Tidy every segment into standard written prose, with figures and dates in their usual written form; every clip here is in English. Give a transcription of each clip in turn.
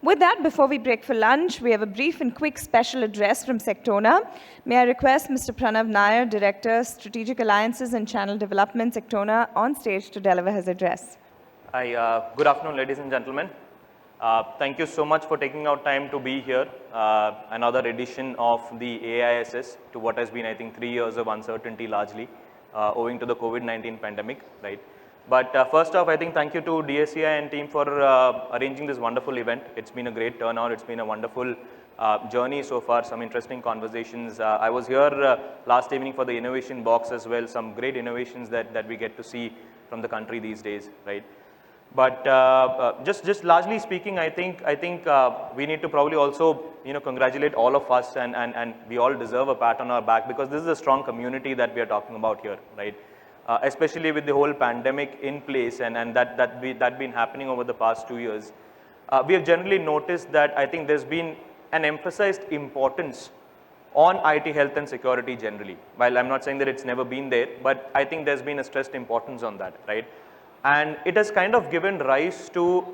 With that, before we break for lunch, we have a brief and quick special address from Sectona. May I request Mr. Pranav Nair, Director, Strategic Alliances and Channel Development, Sectona, on stage to deliver his address. Hi, good afternoon, ladies and gentlemen. Thank you so much for taking out time to be here. Another edition of the AISS to what has been, I think, 3 years of uncertainty largely owing to the COVID-19 pandemic, right? But first off, I think thank you to DSCI and team for arranging this wonderful event. It's been a great turnout. It's been a wonderful journey so far, some interesting conversations. I was here last evening for the innovation box as well, some great innovations that we get to see from the country these days, right? But just largely speaking, I think we need to probably also congratulate all of us, and we all deserve a pat on our back, because this is a strong community that we are talking about here, right? Especially with the whole pandemic in place and that been happening over the past 2 years. We have generally noticed that I think there's been an emphasized importance on IT health and security generally. While I'm not saying that it's never been there, but I think there's been a stressed importance on that, right? And it has kind of given rise to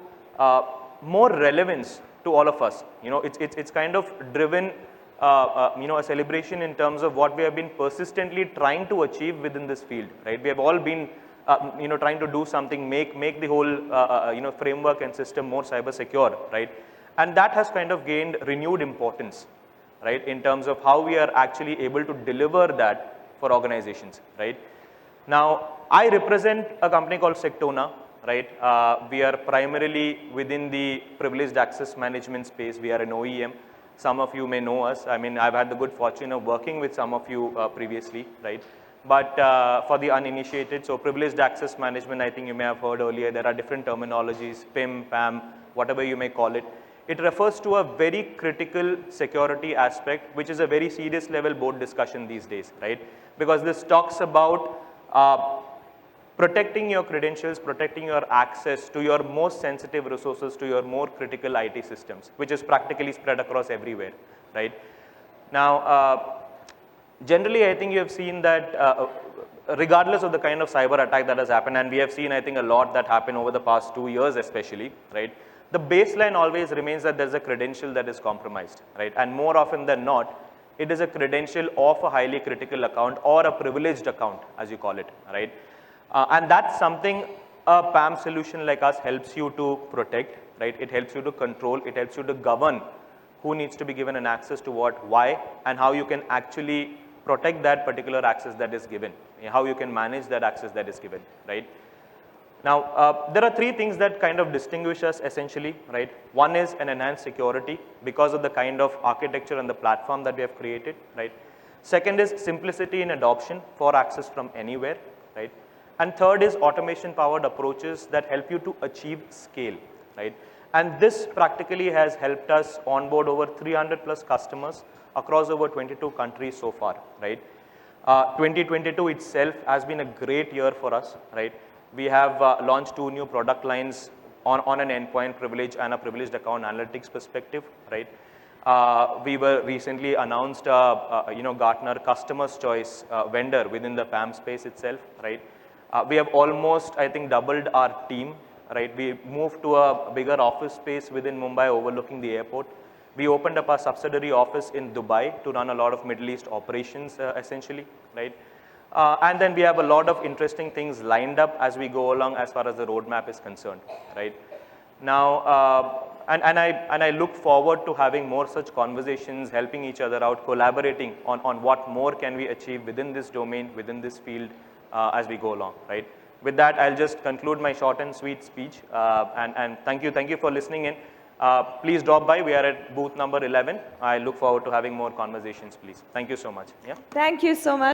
more relevance to all of us. It's kind of driven a celebration in terms of what we have been persistently trying to achieve within this field, right? We have all been trying to do something, make the whole framework and system more cyber secure, right? And that has kind of gained renewed importance, right, in terms of how we are actually able to deliver that for organizations, right? Now, I represent a company called Sectona, right? We are primarily within the privileged access management space. We are an OEM. Some of you may know us. I mean, I've had the good fortune of working with some of you previously, right? But for the uninitiated, so privileged access management, I think you may have heard earlier, there are different terminologies, PIM, PAM, whatever you may call it. It refers to a very critical security aspect, which is a very serious level board discussion these days, right? Because this talks about protecting your credentials, protecting your access to your most sensitive resources, to your more critical IT systems, which is practically spread across everywhere, right? Now, generally, I think you have seen that regardless of the kind of cyber attack that has happened, and we have seen, I think, a lot that happened over the past 2 years especially, right? The baseline always remains that there's a credential that is compromised, right? And more often than not, it is a credential of a highly critical account or a privileged account, as you call it, right? And that's something a PAM solution like us helps you to protect, right? It helps you to control, it helps you to govern who needs to be given an access to what, why, and how you can actually protect that particular access that is given, how you can manage that access that is given, right? Now, there are 3 things that kind of distinguish us essentially, right? One is an enhanced security because of the kind of architecture and the platform that we have created, right? Second is simplicity in adoption for access from anywhere, right? And third is automation-powered approaches that help you to achieve scale, right? And this practically has helped us onboard over 300 plus customers across over 22 countries so far, right? 2022 itself has been a great year for us, right? We have launched 2 new product lines on an endpoint privilege and a privileged account analytics perspective, right? We were recently announced Gartner Customer's Choice vendor within the PAM space itself, right? We have almost, I think, doubled our team, right? We moved to a bigger office space within Mumbai overlooking the airport. We opened up a subsidiary office in Dubai to run a lot of Middle East operations essentially, right? And then we have a lot of interesting things lined up as we go along as far as the roadmap is concerned, right? Now, and I look forward to having more such conversations, helping each other out, collaborating on what more can we achieve within this domain, within this field as we go along, right? With that, I'll just conclude my short and sweet speech, and thank you for listening in. Please drop by. We are at booth number 11. I look forward to having more conversations, please. Thank you so much. Yeah. Thank you so much.